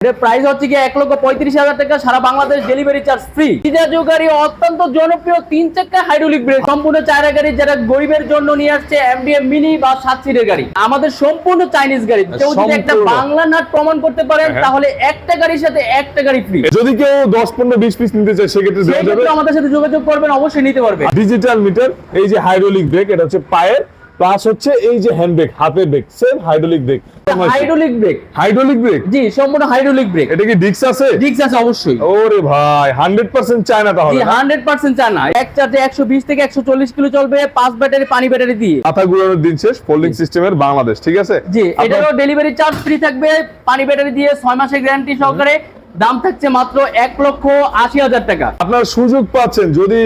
এর প্রাইস হচ্ছে কি 1,35,000 টাকা, সারা বাংলাদেশ ডেলিভারি চার্জ ফ্রি। জিজাজু গাড়ি অত্যন্ত জনপ্রিয় 3 চাকা হাইড্রোলিক ব্রেক সম্পূর্ণ চায়না গাড়ি, যারা গরিবের জন্য নিয়ে আসছে এমডিএম মিনি বা 7 সিটের গাড়ি। আমাদের সম্পূর্ণ চাইনিজ গাড়ি। কেউ যদি একটা বাংলা নাট প্রমাণ করতে পারেন তাহলে একটা গাড়ির সাথে একটা গাড়ি ফ্রি। যদি কেউ 10, 15, 20 পিস নিতে চায় সেক্ষেত্রে দেওয়া যাবে। আমাদের সাথে যোগাযোগ করবেন, অবশ্যই নিতে পারবে। ডিজিটাল মিটার, এই যে হাইড্রোলিক ব্রেক, এটা হচ্ছে পায়ের, প্লাস হচ্ছে এই যে হ্যান্ড ব্রেক, হাতের brake, same hydraulic brake. Hydraulic brake, hydraulic brake, জি সম্পূর্ণ হাইড্রোলিক ব্রেক। এটা কি ডিস্ক আছে? ডিস্ক আছে অবশ্যই। ওরে ভাই 100% চায়না তাহলে। জি 100% চায়না। এক চার্জে 120 থেকে 140 কিলো চলবে, 5 ব্যাটারি, পানি ব্যাটারি দিয়ে। মাথা ঘুরানোর দিন শেষ, ফোল্ডিং সিস্টেমের বাংলাদেশ, ঠিক আছে? জি এটারও ডেলিভারি চার্জ ফ্রি থাকবে, পানি ব্যাটারি দিয়ে 6 মাসের গ্যারান্টি সহকারে। দাম থাকছে মাত্র 1,80,000 টাকা। আপনার সুযোগ পাচ্ছেন, যদি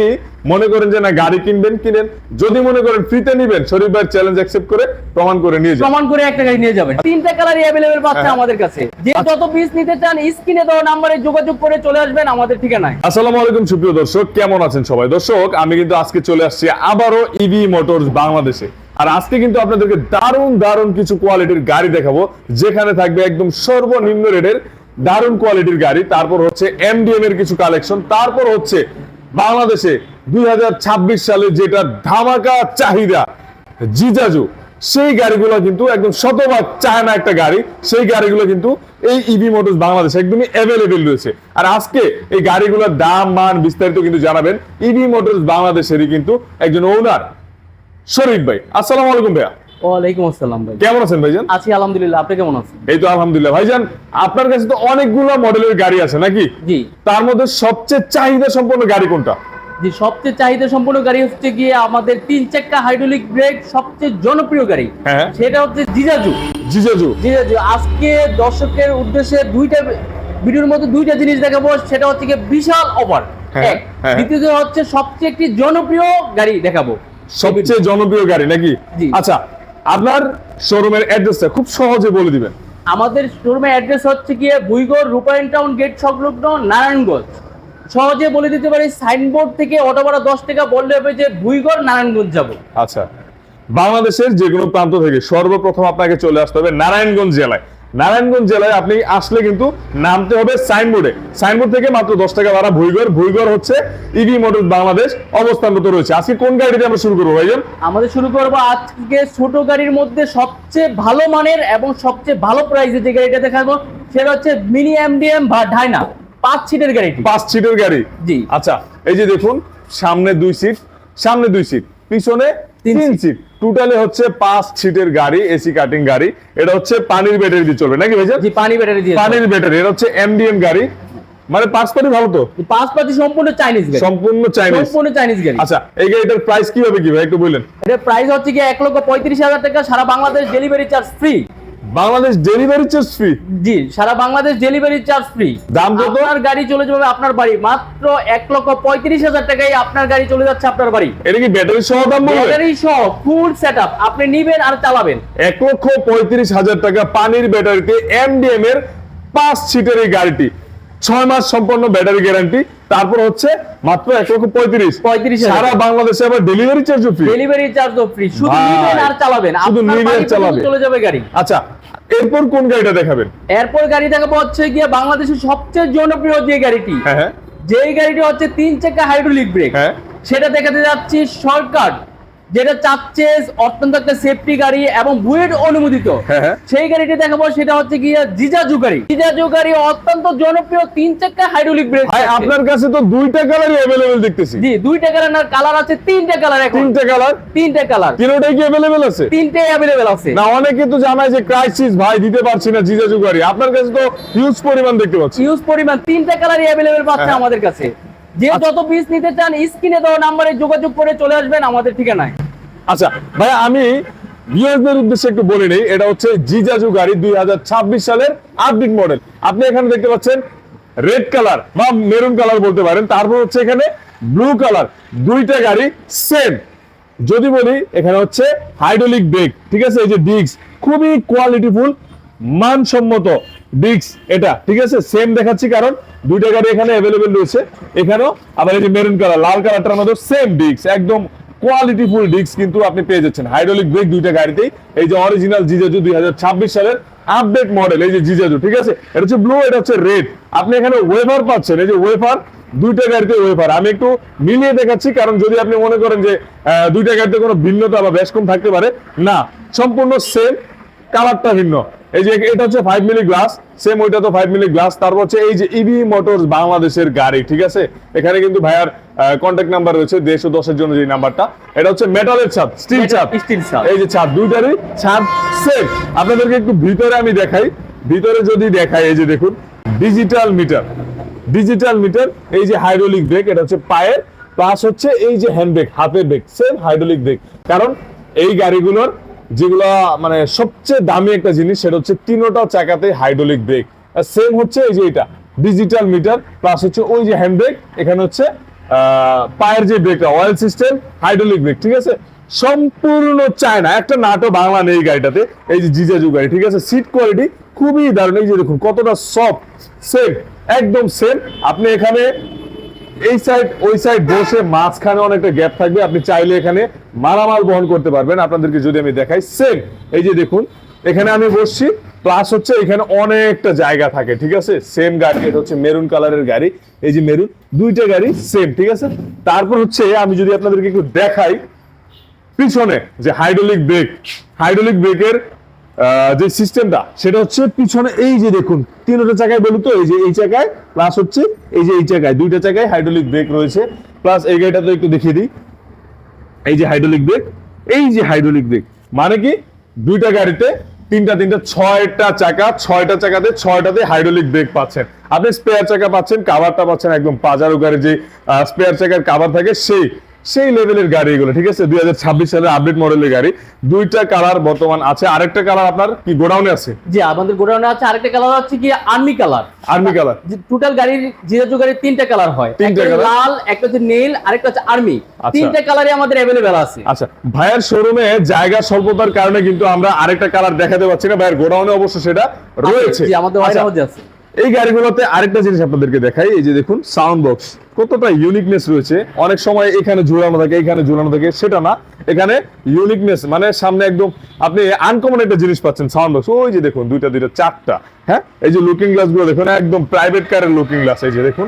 মনে করেন যে না গাড়ি কিনবেন কিনেন, যদি মনে করেন ফ্রিতে নিবেন, শরীফ ভাই চ্যালেঞ্জ অ্যাকসেপ্ট করে প্রমাণ করে নিয়ে যাবেন। প্রমাণ করে একটা গাড়ি নিয়ে যাবেন। 3টা কালারই अवेलेबल পাচ্ছেন আমাদের কাছে। যে যত পিস নিতে চান স্ক্রিনে দেওয়া নম্বরে যোগাযোগ করে চলে আসবেন আমাদের ঠিকানায়। আসসালামু আলাইকুম সুপ্রিয় দর্শক, কেমন আছেন সবাই? দর্শক, আমি কিন্তু আজকে চলে আসছি আবারো ইভি মোটরস বাংলাদেশে। আর আজকে কিন্তু আপনাদেরকে দারুণ কিছু কোয়ালিটির গাড়ি দেখাবো, যেখানে থাকবে একদম সর্বনিম্ন রেটের দারুণ কোয়ালিটির গাড়ি। তারপর হচ্ছে এমডিএম এর কিছু কালেকশন, তারপর হচ্ছে বাংলাদেশে 2026 সালে যেটা ধামাকা চাহিদা জিজাজু, সেই গাড়িগুলো কিন্তু একদম শতভাগ চায়না একটা গাড়ি। সেই গাড়িগুলো কিন্তু এই ইভি মোটরস বাংলাদেশে একদমই অ্যাভেলেবেল রয়েছে। আর আজকে এই গাড়িগুলোর দাম মান বিস্তারিত কিন্তু জানাবেন ইভি মোটরস বাংলাদেশেরই কিন্তু একজন ওনার শরীফ ভাই। আসসালামু আলাইকুম ভাইয়া। ওয়ালাইকুম আসসালাম ভাই। কেমন আছেন ভাইজান? আছি আলহামদুলিল্লাহ, আপনি কেমন আছেন? এই তো আলহামদুলিল্লাহ। ভাইজান, আপনার কাছে তো অনেকগুলো মডেলের গাড়ি আছে নাকি? জি। তার মধ্যে সবচেয়ে চাহিদা সম্পন্ন গাড়ি কোনটা? জি সবচেয়ে চাহিদা সম্পন্ন গাড়ি হচ্ছে গিয়ে আমাদের 3 চাকা হাইড্রোলিক ব্রেক সবচেয়ে জনপ্রিয় গাড়ি। হ্যাঁ, সেটা হচ্ছে জিজাজু। জিজাজু। জিজাজু আজকে দর্শকের উদ্দেশ্যে দুইটা ভিডিওর মধ্যে দুইটা জিনিস দেখাবো। সেটা হচ্ছে গিয়ে বিশাল অফার, হ্যাঁ, হ্যাঁ। দ্বিতীয়ত হচ্ছে সবচেয়ে একটি জনপ্রিয় গাড়ি দেখাবো। সবচেয়ে জনপ্রিয় গাড়ি নাকি? জি। আচ্ছা, আপনার শোরুমের অ্যাড্রেসটা খুব সহজে বলে দিবেন। আমাদের শোরুমের অ্যাড্রেস হচ্ছে গিয়ে ভুইগড় রূপায়ণ টাউন গেট সংলগ্ন নারায়ণগঞ্জ। সহজে বলে দিতে পারি, সাইনবোর্ড থেকে অটো ভাড়া 10 টাকা বললে হবে যে ভুইগড় নারায়ণগঞ্জ যাব। আচ্ছা, বাংলাদেশের যে কোনো প্রান্ত থেকে সর্বপ্রথম আপনাকে চলে আসতে হবে নারায়ণগঞ্জ জেলায়। নারায়ণগঞ্জ জেলায় আপনি আসলে কিন্তু নামতে হবে সাইনবোর্ডে। সাইনবোর্ড থেকে মাত্র 10 টাকা ভাড়া ভুইগড়। ভুইগড় হচ্ছে ইভি মোটরস বাংলাদেশ অবস্থানরত রয়েছে। আজকে কোন গাড়িতে আমরা শুরু করবো ভাইজান? আমাদের শুরু করবো আজকে ছোট গাড়ির মধ্যে সবচেয়ে ভালো মানের এবং সবচেয়ে ভালো প্রাইসে যে গাড়িটা দেখাবো সেটা হচ্ছে মিনি এমডিএম বা ডাইনা 5 সিটের গাড়িটি। 5 সিটের গাড়ি। জি। আচ্ছা, এই যে দেখুন, সামনে 2 সিট, সামনে 2 সিট, পিছনে 3 সিট, টোটালি হচ্ছে 5 সিটের গাড়ি, এসি কাটিং গাড়ি। এটা হচ্ছে পানির ব্যাটারি দিয়ে চলবে নাকি ভাইজান? জি পানি ব্যাটারি দিয়ে। পানির ব্যাটারি। এটা হচ্ছে এমডিএম গাড়ি, মানে পাঁচপাতি ভালো তো? পাঁচপাতি সম্পূর্ণ চাইনিজ গাড়ি। সম্পূর্ণ চাইনিজ গাড়ি। আচ্ছা, এই গাড়িটার প্রাইস কি হবে কি ভাই একটু বললেন? এর প্রাইস হচ্ছে কি 1,35,000 টাকা, সারা Bangladesh delivery charge free. Bangladesh delivery charge free? জি সারা বাংলাদেশ ডেলিভারি চার্জ ফ্রি। দাম কত? আপনার গাড়ি চলে যাবে আপনার বাড়ি, মাত্র 1,35,000 টাকায় আপনার গাড়ি চলে যাচ্ছে আপনার বাড়ি। এটা কি ব্যাটারি সহ দাম বলবেন? ব্যাটারি সহ ফুল সেটআপ আপনি নিবেন আর চালাবেন। 1,35,000 টাকা পানির ব্যাটারিতে এমডিএম এর 5 সিটের এই গাড়িটি, 6 মাস সম্পন্ন ব্যাটারি গ্যারান্টি। তারপর হচ্ছে মাত্র 1,35,000। সারা বাংলাদেশে আবার ডেলিভারি চার্জও ফ্রি। ডেলিভারি চার্জও ফ্রি, শুধু নিবেন আর চালাবেন। শুধু নিবেন আর চালাবেন, চলে যাবে গাড়ি। আচ্ছা, এরপর কোন গাড়িটা দেখাবেন? এরপর গাড়ি দেখাবো হচ্ছে গিয়ে বাংলাদেশের সবচেয়ে জনপ্রিয় যে গাড়িটি। হ্যাঁ, যেই গাড়িটি হচ্ছে 3 চাকা হাইড্রোলিক ব্রেক। হ্যাঁ, সেটা দেখাতে যাচ্ছি শর্টকাট, যেটা চাচ্ছে অত্যন্ত একটা সেফটি গাড়ি এবং বুয়েট অনুমোদিত। হ্যাঁ, সেই গাড়িটি দেখাবো সেটা হচ্ছে গিয়ে জিজাজু গাড়ি। জিজাজু গাড়ি অত্যন্ত জনপ্রিয় 3 চাকা হাইড্রোলিক ব্রেক। ভাই আপনার কাছে তো 2টা কালারই अवेलेबल দেখতেছি। জি 2টা কালার আছে, 3টা কালার এখন। 3টা কালার? 3টা কালার। তিনটাই কি अवेलेबल আছে? 3টাই अवेलेबल আছে। না, অনেকে তো জানায় যে ক্রাইসিস ভাই দিতে পারছি না জিজাজু গাড়ি। আপনার কাছে তো হিউজ পরিমাণ দেখতে পাচ্ছি। হিউজ পরিমাণ 3টা কালারই अवेलेबल পাচ্ছে আমাদের কাছে। যে যত পিস নিতে চান স্ক্রিনে দেওয়া নম্বরে যোগাযোগ করে চলে আসবেন আমাদের ঠিকানায়। আচ্ছা ভাই, আমি ভিউয়ারদের উদ্দেশ্যে একটু বলে নেই, এটা হচ্ছে জিজাজু গাড়ি 2026 সালের আপডেট মডেল। আপনি এখানে দেখতে পাচ্ছেন রেড কালার বা মেরুন কালার বলতে পারেন, তারপর হচ্ছে এখানে ব্লু কালার। 2টা গাড়ি সেম। যদি বলি এখানে হচ্ছে হাইড্রোলিক ব্রেক, ঠিক আছে? এই যে ডিস্ক, খুবই কোয়ালিটিফুল মানসম্মত ডিস্ক এটা, ঠিক আছে? সেম দেখাচ্ছি কারণ 2টা গাড়ি এখানে अवेलेबल রয়েছে। এখানেও আবার এই যে মেরুন কালার, লাল কালারটার মধ্যে সেম ডিস্ক, একদম কোয়ালিটিফুল ডিস্ক কিন্তু আপনি পেয়ে যাচ্ছেন। হাইড্রোলিক ব্রেক 2টা গাড়িতেই। এই যে অরিজিনাল জিজাজু 2026 সালের আপডেট মডেল, এই যে জিজাজু, ঠিক আছে, এটা হচ্ছে ব্লু, এটা হচ্ছে রেড। আপনি এখানে ওয়েফার পাচ্ছেন, এই যে ওয়েফার, দুইটা গাড়িতে ওয়েফার। আমি একটু মিলিয়ে দেখাচ্ছি, কারণ যদি আপনি মনে করেন যে দুইটা গাড়িতে কোনো ভিন্নতা বা বেশ কম থাকতে পারে, না, সম্পূর্ণ সেম, কালারটা ভিন্ন। এই যে এটা হচ্ছে 5 মিলি গ্লাস, সেম ওইটা তো 5 মিলি গ্লাস। তারপর হচ্ছে এই যে ইভি মোটরস বাংলাদেশের গাড়ি, ঠিক আছে, এখানে কিন্তু ভাইয়ার কন্ট্যাক্ট নাম্বার রয়েছে 110 এর জন্য যে নাম্বারটা। এটা হচ্ছে মেটালের ছাদ, স্টিল ছাদ, স্টিল ছাদ। এই যে ছাদ, দুইটারই ছাদ সেম। আপনাদেরকে একটু ভিতরে আমি দেখাই, ভিতরে যদি দেখাই, এই যে দেখুন ডিজিটাল মিটার, ডিজিটাল মিটার, এই যে হাইড্রোলিক ব্রেক, এটা হচ্ছে পায়ের, প্লাস হচ্ছে এই যে হ্যান্ড ব্রেক, হাতের ব্রেক, সেম হাইড্রোলিক ব্রেক। কারণ এই গাড়িগুলোর যেগুলো মানে সবচেয়ে দামি একটা জিনিস, সেটা হচ্ছে তিনোটা চাকাতে হাইড্রোলিক ব্রেক। সেম হচ্ছে এই যে এটা ডিজিটাল মিটার, প্লাস হচ্ছে ওই যে হ্যান্ড ব্রেক, এখানে হচ্ছে পায়ের যে ব্রেকটা অয়েল সিস্টেম, হাইড্রোলিক ব্রেক, ঠিক আছে, সম্পূর্ণ চায়না, একটা নাটও বাংলা নেই গাড়িটাতে। এই যে জিজাজু গাড়ি, ঠিক আছে, সিট কোয়ালিটি খুবই দারুণ। এই যে দেখুন কতটা সফট, সেম, একদম সেম। আপনি এখানে এই সাইড ওই সাইড বসে মাঝখানে অনেকটা গ্যাপ থাকবে, আপনি চাইলে এখানে মালামাল বহন করতে পারবেন। আপনাদেরকে যদি আমি দেখাই, সেম, এই যে দেখুন এখানে আমি বসছি, প্লাস হচ্ছে এখানে অনেকটা জায়গা থাকে, ঠিক আছে, সেম গাড়ি। এটা হচ্ছে মেরুন কালারের গাড়ি, এই যে মেরুন, দুইটা গাড়ি সেম, ঠিক আছে। তারপর হচ্ছে আমি যদি আপনাদেরকে একটু দেখাই পিছনে যে হাইড্রোলিক ব্রেক, হাইড্রোলিক ব্রেকের যে সিস্টেমটা, সেটা হচ্ছে পিছনে এই যে দেখুন তিনটা চাকায় বলি তো, এই যে এই চাকায়, প্লাস হচ্ছে এই যে এই চাকায়, দুইটা চাকায় হাইড্রোলিক ব্রেক রয়েছে। প্লাস এই গাড়িটা তো একটু দেখিয়ে দিই, এই যে হাইড্রোলিক ব্রেক, এই যে হাইড্রোলিক ব্রেক, মানে কি দুইটা গাড়িতে তিনটা ছয়টা চাকা, ছয়টা চাকাতে ছয়টাতে হাইড্রোলিক ব্রেক পাচ্ছেন। আপনি স্পেয়ার চাকা পাচ্ছেন, কাভারটা পাচ্ছেন একদম পাজারো গাড়ি যে স্পেয়ার চাকার কাভার থাকে, সেই লেভেলের গাড়ি এগুলো, ঠিক আছে, 2026 সালের আপডেট মডেলের গাড়ি। দুইটা কালার বর্তমান আছে, আরেকটা কালার আপনার কি গোডাউনে আছে? জি, আমাদের গোডাউনে আছে আরেকটা কালার হচ্ছে কি army colour. Army colour, total গাড়ির জিজাজু গাড়ির তিনটা কালার হয়, তিনটা একটা কালার, লাল, একটা হচ্ছে নীল, আরেকটা হচ্ছে আর্মি। আচ্ছা। তিনটা কালারই আমাদের अवेलेबल আছে। আচ্ছা, ভাইয়ের শোরুমে জায়গা স্বল্পতার কারণে কিন্তু আমরা আরেকটা কালার দেখাতে পাচ্ছি না, ভাইয়ের গোডাউনে অবশ্য সেটা রয়েছে। জি, আমাদের আচ্ছা, ওয়াইড আছে। এই গাড়িগুলোতে আরেকটা জিনিস আপনাদেরকে দেখাই, এই যে দেখুন সাউন্ড বক্স, কতটা ইউনিকনেস রয়েছে। অনেক সময় এখানে ঝুলানো থাকে, এখানে ঝুলানো থাকে, সেটা না, এখানে ইউনিকনেস মানে সামনে একদম আপনি আনকমন একটা জিনিস পাচ্ছেন, সাউন্ড বক্স। ওই যে দেখুন দুইটা চারটা, হ্যাঁ, এই যে লুকিং গ্লাস গুলো দেখুন, একদম প্রাইভেট কারের লুকিং গ্লাস, এই যে দেখুন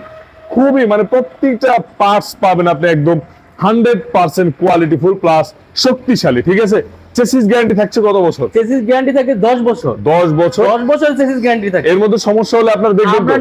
খুবই মানে প্রত্যেকটা পার্টস পাবেন আপনি একদম 100% কোয়ালিটিফুল প্লাস শক্তিশালী, ঠিক আছে। চেসিস গ্যারান্টি থাকছে কত বছর? চেসিস গ্যারান্টি থাকে 10 বছর। 10 বছর, 10 বছর চেসিস গ্যারান্টি থাকে। এর মধ্যে সমস্যা হলে আপনার দেখবেন তো?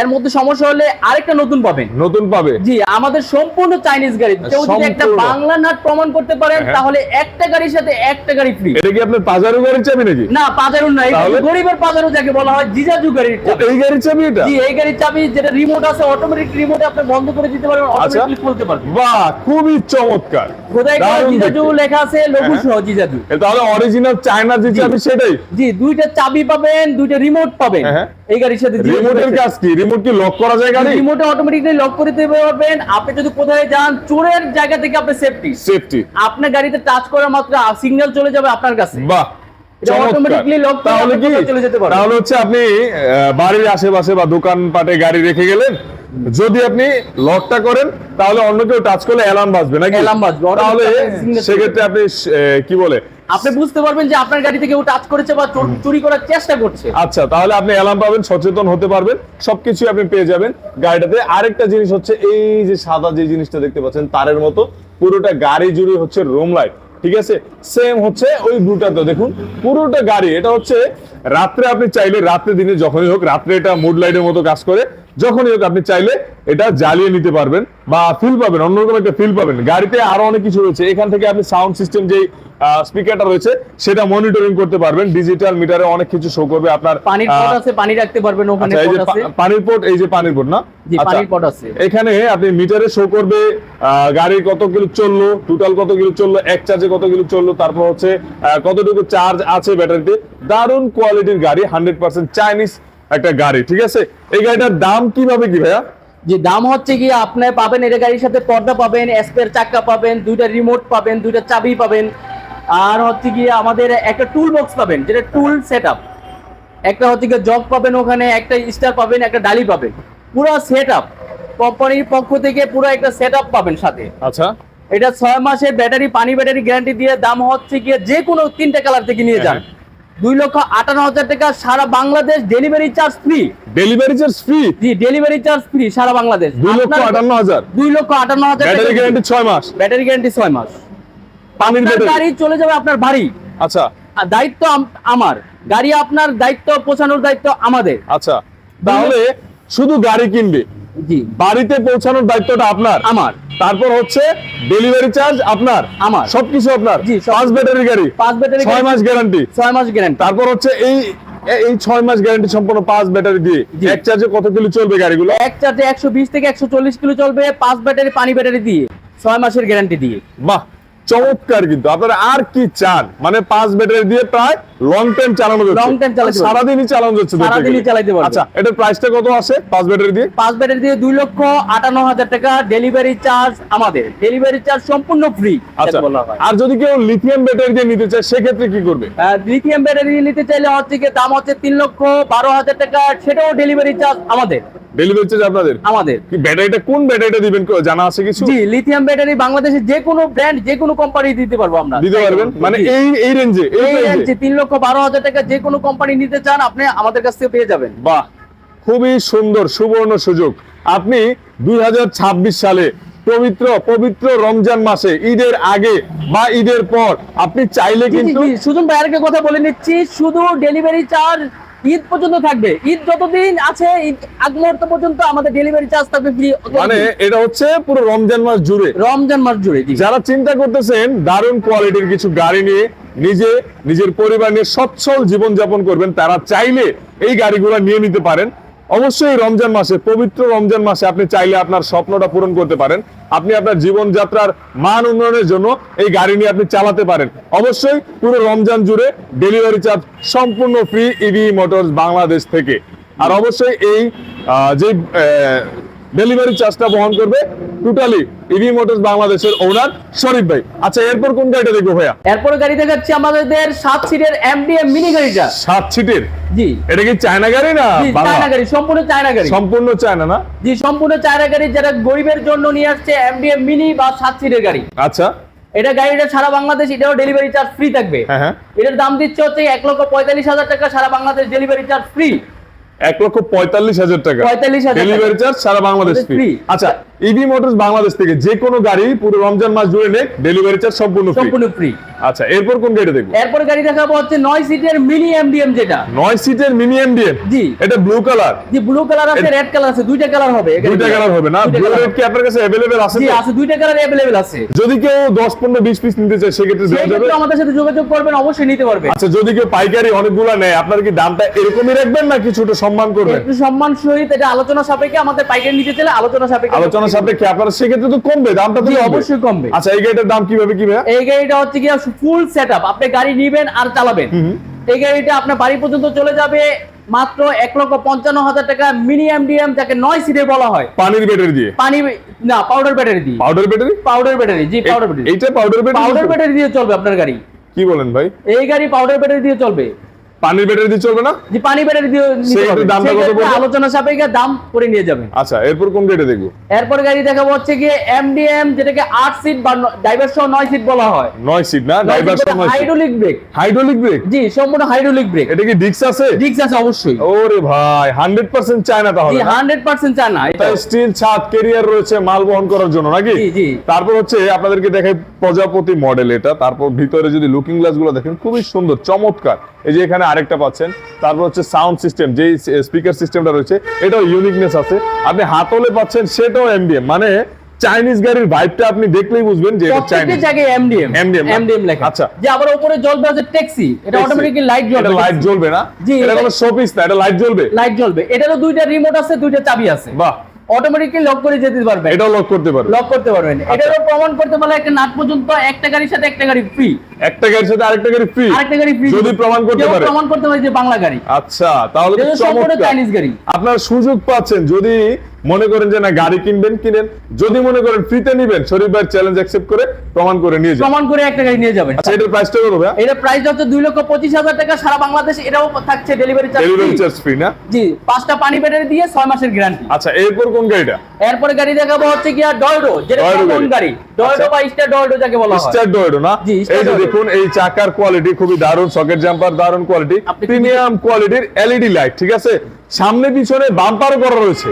এর মধ্যে সমস্যা হলে আরেকটা নতুন পাবেন। নতুন পাবে? জি, আমাদের সম্পূর্ণ চাইনিজ গাড়ি। কেউ যদি একটা বাংলা নাট প্রমাণ করতে পারেন, তাহলে একটা গাড়ির সাথে একটা গাড়ি ফ্রি। এটা কি আপনার পাজারো গাড়ির চাবি নাকি? না, পাজারো না, এটা গরিবের পাজারো যাকে বলা হয়, জিজাজু গাড়ির চাবি। এই গাড়ির চাবি এটা? জি, এই গাড়ির চাবি যেটা রিমোট আছে, অটোমেটিক রিমোটে আপনি বন্ধ করে দিতে পারবেন, অটোমেটিকলি খুলতে পারবেন। বাহ, খুবই চমৎকার। খোদাই করা জিজাজু লেখা আছে, লোগো সহ জিজাজু। তাহলে অরিজিনাল চায়না যে চাবি সেটাই? জি, দুইটা চাবি পাবেন, দুইটা রিমোট পাবেন এই গাড়ির সাথে। রিমোটের কাজ কি? রিমোট কি লক করা যায় গাড়ি? রিমোটে অটোমেটিকলি লক করে দিতে পারবেন। আপনি যদি কোথায় যান, চোরের জায়গা থেকে আপনি সেফটি। আপনার গাড়িতে টাচ করা মাত্র সিগন্যাল চলে যাবে আপনার কাছে। বাহ, অটোমেটিকলি লক করে তাহলে কি চলে যেতে পারবেন। তাহলে হচ্ছে আপনি বাড়ির আশেপাশে বা দোকানপাটে গাড়ি রেখে গেলেন, যদি আপনি লকটা করেন তাহলে অন্য কেউ টাচ করলে অ্যালার্ম বাজবে নাকি? অ্যালার্ম বাজবে। তাহলে সেক্ষেত্রে আপনি কি বলে আপনি বুঝতে পারবেন যে আপনার গাড়িতে কেউ টাচ করেছে বা চুরি করার চেষ্টা করছে। আচ্ছা, তাহলে আপনি অ্যালার্ম পাবেন, সচেতন হতে পারবেন, সবকিছু আপনি পেয়ে যাবেন গাড়িটাতে। আরেকটা জিনিস হচ্ছে এই যে সাদা যে জিনিসটা দেখতে পাচ্ছেন তারের মতো, পুরোটা গাড়ি জুড়ে হচ্ছে রুম লাইট, ঠিক আছে, সেম হচ্ছে ওই ব্লুটাতে দেখুন পুরোটা গাড়ি। এটা হচ্ছে রাত্রে আপনি চাইলে, রাত্রে দিনে যখনই হোক, রাত্রে এটা মুড লাইটের মতো কাজ করে, যখনই হোক আপনি চাইলে এটা জ্বালিয়ে নিতে পারবেন বা ফিল পাবেন, অন্যরকম একটা ফিল পাবেন। গাড়িতে আরো অনেক কিছু রয়েছে, এখান থেকে আপনি সাউন্ড সিস্টেম যে স্পিকারটা রয়েছে সেটা মনিটরিং করতে পারবেন, ডিজিটাল মিটারে অনেক কিছু শো করবে আপনার। পানির পট আছে, পানি রাখতে পারবেন ওখানে। পানির পট, এই যে পানির পট না? জি, পানির পট আছে। এখানে আপনি মিটারে শো করবে গাড়ি কত কিলো চললো, টোটাল কত কিলো চললো, এক চার্জে কত কিলো চললো, তারপর হচ্ছে কতটুকু চার্জ আছে ব্যাটারিতে। দারুণ কোয়ালিটির গাড়ি, 100% চাইনিজ একটা গাড়ি, ঠিক আছে। এই গাড়িটার দাম কিভাবে কি ভাইয়া? যে দাম হচ্ছে কি আপনি পাবেন, এটা গাড়ির সাথে পর্দা পাবেন, স্পেয়ার চাকা পাবেন, দুইটা রিমোট পাবেন, দুইটা চাবি পাবেন, আর হচ্ছে কি আমাদের একটা টুল বক্স পাবেন, যেটা টুল সেটআপ, একটা হচ্ছে কি জগ পাবেন, ওখানে একটা স্টার পাবেন, একটা ডালি পাবেন, পুরো সেটআপ কোম্পানির পক্ষ থেকে পুরো একটা সেটআপ পাবেন সাথে। আচ্ছা, এটা 6 মাসের ব্যাটারি, পানি ব্যাটারি গ্যারান্টি দিয়ে। দাম হচ্ছে কি যে কোনো তিনটা কালার থেকে নিয়ে যান, 2,58,000 টাকা সারা Bangladesh delivery charge free. Delivery charge free. জি, ডেলিভারি চার্জ ফ্রি সারা বাংলাদেশ। 2,58,000। 2,58,000 ব্যাটারি গ্যারান্টি 6 মাস। ব্যাটারি গ্যারান্টি 6 মাস। পানির আপনার ব্যাটারি। গাড়ি চলে যাবে আপনার বাড়ি। আচ্ছা আর দায়িত্ব আমার, গাড়ি আপনার দায়িত্ব, পৌঁছানোর দায়িত্ব আমাদের। আচ্ছা, তাহলে শুধু গাড়ি কিনবে, জি, বাড়িতে পৌঁছানোর দায়িত্বটা আপনার। আমার। তারপর হচ্ছে ডেলিভারি চার্জ আপনার, আমার। সবকিছু আপনার। জি, 5 ব্যাটারি গাড়ি, 5 ব্যাটারি 6 মাস গ্যারান্টি। 6 মাস গ্যারান্টি। তারপর হচ্ছে এই 6 মাস গ্যারান্টি সম্পূর্ণ 5 ব্যাটারি দিয়ে। জি। এক চার্জে কত কিলো চলবে গাড়িগুলো? এক চার্জে 120 থেকে 140 কিলো চলবে, 5 ব্যাটারি পানি ব্যাটারি দিয়ে, 6 মাসের গ্যারান্টি দিয়ে। বাহ, চমৎকার। কিন্তু আপনারা আর কি চান? মানে 5 ব্যাটারি দিয়ে প্রায় লং টাইম চালানো যাচ্ছে। Long time চালাতে পারবে। সারাদিনই চালানো যাচ্ছে। দেখতে সারাদিনই গেলে। চালাতে পারবে। আচ্ছা, এটার প্রাইসটা কত আসে 5 ব্যাটারি দিয়ে? 5 ব্যাটারি দিয়ে 2,58,000 টাকা। ডেলিভারি চার্জ আমাদের, ডেলিভারি চার্জ সম্পূর্ণ ফ্রি আচ্ছা, বলা হয়। আর যদি কেউ লিথিয়াম ব্যাটারি দিয়ে নিতে চায় সেক্ষেত্রে কি করবে? লিথিয়াম ব্যাটারি নিতে চাইলে হচ্ছে কি দাম হচ্ছে 3,12,000 টাকা, সেটাও ডেলিভারি চার্জ আমাদের। ডেলিভারি চার্জ আপনাদের? আমাদের। কি ব্যাটারিটা কোন ব্যাটারিটা দিবেন জানা আছে কিছু? জি, লিথিয়াম ব্যাটারি বাংলাদেশে যে কোনো ব্র্যান্ড, যে কোনো কোম্পানি দিতে পারবো আমরা। দিতে পারবেন? মানে জি। এই রেঞ্জে, এই রেঞ্জে 3,12,000 টাকা যে কোনো কোম্পানি নিতে চান আপনি আমাদের কাছ থেকে পেয়ে যাবেন। বাহ, খুবই সুন্দর, সুবর্ণ সুযোগ। আপনি 2026 সালে পবিত্র রমজান মাসে, ঈদের আগে বা ঈদের পর আপনি চাইলে কিন্তু সুজন ভাই আরেকটা কথা বলে নিচ্ছি, শুধু ডেলিভারি চার্জ ঈদ পর্যন্ত থাকবে। ঈদ যতদিন আছে, ঈদ আগ মুহূর্ত পর্যন্ত আমাদের ডেলিভারি চার্জ থাকবে ফ্রি। মানে এটা হচ্ছে পুরো রমজান মাস জুড়ে। রমজান মাস জুড়ে। জি। যারা চিন্তা করতেছেন দারুণ কোয়ালিটির কিছু গাড়ি নিয়ে নিজের পরিবার নিয়ে সচ্ছল জীবন যাপন করবেন, তারা চাইলে এই গাড়িগুলো নিয়ে নিতে পারেন। অবশ্যই রমজান মাসে, পবিত্র রমজান মাসে আপনি চাইলে আপনার স্বপ্নটা পূরণ করতে পারেন। আপনি আপনার জীবনযাত্রার মান উন্নয়নের জন্য এই গাড়ি নিয়ে আপনি চালাতে পারেন। অবশ্যই পুরো রমজান জুড়ে ডেলিভারি চার্জ সম্পূর্ণ ফ্রি ইভি মোটরস বাংলাদেশ থেকে। আর অবশ্যই এই যে ডেলিভারি চার্জটা বহন করবে টোটালি ইভি মোটরস বাংলাদেশের ওনার শরীফ ভাই। আচ্ছা, এরপর কোন গাড়িটা দেখবো ভাইয়া? এরপরে গাড়ি দেখাচ্ছি আমাদের 7 সিটের এমডিএম মিনি গাড়িটা। 7 সিটের? জি। এটা কি চায়না গাড়ি না জি, বাংলা? চায়না গাড়ি, সম্পূর্ণ চায়না গাড়ি। সম্পূর্ণ চায়না না? জি, সম্পূর্ণ চায়না গাড়ি, যারা গরিবের জন্য নিয়ে আসছে এমডিএম মিনি বা 7 সিটের গাড়ি। আচ্ছা, এটা গাড়িটা সারা বাংলাদেশ, এটাও ডেলিভারি চার্জ ফ্রি থাকবে। হ্যাঁ। এটার দাম দিচ্ছে হচ্ছে 1,45,000 টাকা, সারা বাংলাদেশ ডেলিভারি চার্জ ফ্রি। 1,45,000 টাকা 45,000 ডেলিভারি চার্জ সারা বাংলাদেশ ফ্রি। ফ্রি। আচ্ছা, ইভি মোটরস বাংলাদেশ থেকে যে কোনো গাড়ি পুরো রমজান মাস জুড়ে নেক, ডেলিভারি চার্জ সম্পূর্ণ ফ্রি। আচ্ছা, এরপর কোন গাড়িটা দেখবো? এরপর গাড়ি দেখাবো হচ্ছে 9 সিটের মিনি এমডিএম, যেটা 9 সিটের মিনি এমডিএম। জি। এটা ব্লু কালার? জি, ব্লু কালার আছে, রেড কালার আছে, দুইটা কালার হবে। দুইটা কালার হবে না? ব্লু রেড কি আপনার কাছে अवेलेबल আছে? জি, আছে, দুইটা কালার अवेलेबल আছে। যদি কেউ 10, 15, 20 পিস নিতে চায় সেক্ষেত্রে দেওয়া যাবে? সেক্ষেত্রে আমাদের সাথে যোগাযোগ করবেন, অবশ্যই নিতে পারবে। আচ্ছা, যদি কেউ পাইকারি অনেকগুলো নেয়, আপনার কি দামটা এরকমই রাখবেন না কিছুটা সম্মান করবেন? একটু সম্মান সহিত, এটা আলোচনা সাপেক্ষে, আমাদের পাইকারি নিতে চাইলে আলোচনা সাপেক্ষে। আলোচনা সাপেক্ষে আপনারা সেক্ষেত্রে তো কমবে দামটা, তো জি, কমবে। অবশ্যই কমবে। আচ্ছা, এই গাড়িটার দাম কিভাবে কি ভাইয়া? এই গাড়িটা হচ্ছে কি ফুল সেটআপ, আপনি গাড়ি নিবেন আর চালাবেন। এই গাড়িটা আপনার বাড়ি পর্যন্ত চলে যাবে মাত্র 1,55,000 টাকা। মিনি এমডিএম, যাকে 9 সিটের বলা হয়। পানির ব্যাটারি দিয়ে? পানি না, পাউডার ব্যাটারি দিয়ে। Powder battery? পাউডার ব্যাটারি, জি, পাউডার ব্যাটারি। এইটা পাউডার ব্যাটারি? পাউডার ব্যাটারি দিয়ে চলবে আপনার গাড়ি। কি বলেন ভাই? এই গাড়ি পাউডার ব্যাটারি দিয়ে চলবে। পানির ব্যাটারি দিয়ে চলবে না? জি, পানি ব্যাটারি দিয়ে নিতে সেক্ষেত্রে হবে। দামটা কত সেক্ষেত্রে পড়বে? আলোচনা সাপেক্ষে দাম করে নিয়ে যাবেন। আচ্ছা, এরপর কোন গাড়িটা দেখবো? এরপর গাড়ি দেখাবো হচ্ছে কি এমডিএম, যেটাকে 8 সিট বা ড্রাইভার সহ 9 সিট বলা হয়। 9 সিট না? ড্রাইভার সহ 9 seat. Hydraulic brake. Hydraulic brake? জি, সম্পূর্ণ হাইড্রোলিক ব্রেক। এটা কি ডিস্ক আছে? ডিস্ক আছে অবশ্যই। ওরে ভাই, 100% চায়না তাহলে? জি, 100% চায়না। এটা স্টিল ছাদ, ক্যারিয়ার রয়েছে মাল বহন করার জন্য নাকি? জি, জি। তারপর হচ্ছে আপনাদেরকে দেখাই প্রজাপতি মডেল এটা। তারপর ভিতরে যদি লুকিং গ্লাস গুলো দেখেন, খুবই সুন্দর, চমৎকার। এই যে এখানে আরেকটা পাচ্ছেন। তারপর হচ্ছে সাউন্ড সিস্টেম, যে স্পিকার সিস্টেমটা রয়েছে এটাও ইউনিকনেস আছে। আপনি হাতলে পাচ্ছেন, সেটাও এমডিএম। মানে চাইনিজ গাড়ির ভাইবটা আপনি দেখলেই বুঝবেন যে এটা প্রত্যেকটা চাইনিজ। জায়গায় এমডিএম MDM না? এমডিএম লেখা। আচ্ছা। যে আবার উপরে জ্বলবে আছে ট্যাক্সি, এটা অটোমেটিক্যালি লাইট জ্বলবে। এটা লাইট জ্বলবে না? জি, এটা কোনো শোপিস না, এটা লাইট জ্বলবে। লাইট জ্বলবে। এটারও দুইটা রিমোট আছে, দুইটা চাবি আছে। বাহ, অটোমেটিক্যালি লক করে যেতে পারবেন। এটাও লক করতে পারবে? লক করতে পারবেন। এটারও প্রমাণ করতে পারলে একটা নাট পর্যন্ত, একটা গাড়ির সাথে একটা গাড়ি ফ্রি। একটা গাড়ির সাথে আরেকটা গাড়ি ফ্রি? আরেকটা গাড়ি ফ্রি যদি প্রমাণ করতে কেউ পারে? প্রমাণ করতে পারে যে বাংলা গাড়ি। আচ্ছা, তাহলে তো যেটা সম্পূর্ণ চমৎকার। চাইনিজ গাড়ি। আপনার সুযোগ পাচ্ছেন, যদি মনে করেন যে না গাড়ি কিনবেন কিনেন, যদি মনে করেন ফ্রিতে নিবেন, শরীফ ভাই চ্যালেঞ্জ অ্যাকসেপ্ট করে প্রমাণ করে নিয়ে যান। প্রমাণ করে একটা গাড়ি নিয়ে যাবেন। আচ্ছা, এটার প্রাইসটা কত ভাই? এটা প্রাইস হচ্ছে 2,25,000 টাকা, সারা বাংলাদেশ। এটাও থাকছে delivery charge. Delivery charge free না? জি, 5টা পানি ব্যাটারি দিয়ে 6 মাসের গ্যারান্টি। আচ্ছা, এরপর কোন গাড়িটা? এরপরে গাড়ি দেখাবো হচ্ছে কি ডয়ডো, যেটা ডয়ডো কোন গাড়ি, ডয়ডো আচ্ছা। বা স্টার ডয়ডো যাকে বলা হয়। স্টার ডয়ডো না? জি, স্টার এই যে ডয়ডো। দেখুন দেখুন এই চাকার কোয়ালিটি খুবই দারুণ, সকেট জাম্পার দারুণ কোয়ালিটি, আপনি- প্রিমিয়াম কোয়ালিটির এলইডি লাইট, ঠিক আছে, সামনে পিছনে বাম্পারও করা রয়েছে।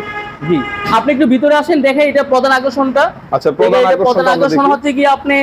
জি, আপনি একটু ভিতরে আসেন, দেখে এটা প্রধান আকর্ষণটা। আচ্ছা, প্রধান এটা আকর্ষণটা প্রধান আমরা আকর্ষণ দেখি। হচ্ছে কি আপনি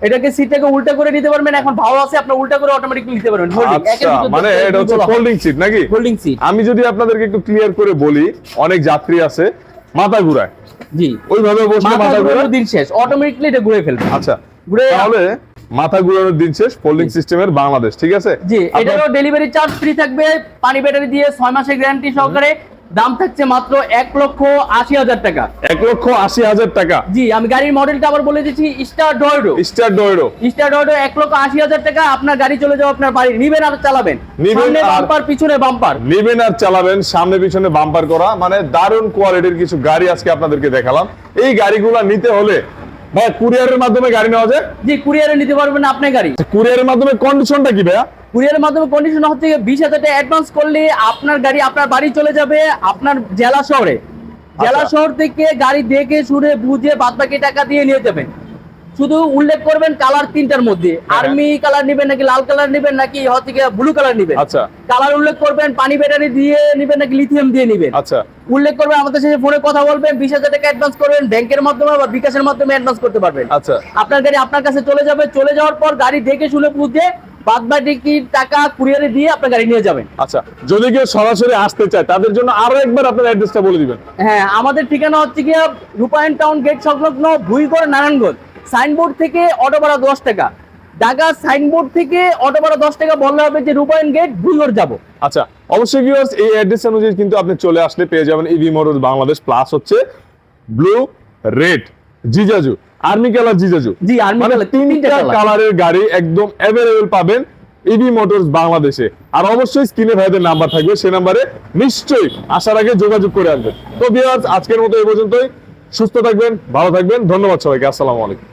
এটাকে সিটটাকে উল্টা করে নিতে পারবেন, এখন ভালো আছে আপনি উল্টা করে অটোমেটিক্যালি নিতে পারবেন। আচ্ছা, মানে এটা হচ্ছে ফোল্ডিং সিট নাকি? Folding seat. আমি যদি আপনাদেরকে একটু ক্লিয়ার করে বলি, অনেক যাত্রী আছে মাথা ঘুরায়, জি, ওইভাবে বসলে মাথা মাথা ঘুরায়। ঘোরানোর দিন শেষ, অটোমেটিক্যালি এটা ঘুরে ফেলবে। আচ্ছা, ঘুরে তাহলে মাথা ঘুরানোর দিন শেষ, ফোল্ডিং সিস্টেমের বাংলাদেশ, ঠিক আছে। জি, আপনার- এটারও ডেলিভারি চার্জ ফ্রি থাকবে, পানি ব্যাটারি দিয়ে 6 মাসের গ্যারান্টি সহকারে। দাম থাকছে মাত্র 1,80,000 টাকা। 1,80,000 টাকা। জি, আমি গাড়ির মডেলটা আবার বলে দিচ্ছি, স্টার ডয়ডো। স্টার ডয়েরো। স্টার ডয়ডো 1,80,000 টাকা। আপনার গাড়ি চলে যাবে আপনার বাড়ি, নিবেন আর চালাবেন, নিবেন সামনে আর- বাম্পার পিছনে বাম্পার। নেবেন আর চালাবেন, সামনে পিছনে বাম্পার করা, মানে দারুণ কোয়ালিটির কিছু গাড়ি আজকে আপনাদেরকে দেখালাম। এই গাড়িগুলো নিতে হলে ভাই কুরিয়ারের মাধ্যমে গাড়ি নেওয়া যায়? জি, কুরিয়ারে নিতে পারবেন আপনার গাড়ি। কুরিয়ারের মাধ্যমে কন্ডিশনটা কি ভাইয়া? কুরিয়ারের মাধ্যমে কন্ডিশন হচ্ছে 20,000 টাকা অ্যাডভান্স করলে আপনার গাড়ি আপনার বাড়ি চলে যাবে, আপনার জেলা শহরে। জেলা শহর থেকে গাড়ি দেখে শুনে বুঝে বাদবাকি টাকা দিয়ে নিয়ে যাবেন। শুধু উল্লেখ করবেন কালার 3টার মধ্যে, আর্মি কালার নেবেন নাকি লাল কালার নেবেন নাকি হচ্ছে ব্লু কালার নেবেন। আচ্ছা কালার উল্লেখ করবেন, পানি ব্যাটারি দিয়ে নেবেন নাকি লিথিয়াম দিয়ে নেবেন। আচ্ছা, উল্লেখ করবেন, আমাদের সাথে ফোনে কথা বলবেন, 20,000 টাকা অ্যাডভান্স করবেন, ব্যাংকের মাধ্যমে বা বিকাশের মাধ্যমে অ্যাডভান্স করতে পারবেন। আচ্ছা, আপনার গাড়ি আপনার কাছে চলে যাবে, চলে যাওয়ার পর গাড়ি দেখে শুনে বুঝে বাদবাকি টাকা কুরিয়ারে দিয়ে আপনার গাড়ি নিয়ে যাবেন। আচ্ছা। যদি কেউ সরাসরি আসতে চায় তাদের জন্য আরো একবার আপনার অ্যাড্রেসটা বলে দিবেন। হ্যাঁ, আমাদের ঠিকানা হচ্ছে গিয়ে রূপায়ণ টাউন গেট সংলগ্ন ভুইগড় নারায়ণগঞ্জ। সাইনবোর্ড থেকে অটো ভাড়া 10 টাকা। ঢাকা সাইনবোর্ড থেকে অটো ভাড়া 10 টাকা বললে হবে যে রূপায়ণ গেট ভুইগড় যাব। আচ্ছা, অবশ্যই ভিউয়ার্স এই অ্যাড্রেস অনুযায়ী কিন্তু আপনি চলে আসলে পেয়ে যাবেন ইভি মোটরস বাংলাদেশ, প্লাস হচ্ছে ব্লু, রেড, জিজাজু, আর্মি কালার জিজাজু। জি, আর্মি মানে কালার, তিনটা তিনটা কালার। কালারের গাড়ি একদম অ্যাভেলেবল পাবেন ইভি মোটরস বাংলাদেশে। আর অবশ্যই স্ক্রিনে ভাইদের নাম্বার থাকবে, সেই নাম্বারে নিশ্চয়ই আসার আগে যোগাযোগ করে আসবেন। তো ভিউয়ার্স আজকের মতো এই পর্যন্তই। সুস্থ থাকবেন, ভালো থাকবেন, ধন্যবাদ সবাইকে, আসসালামু আলাইকুম।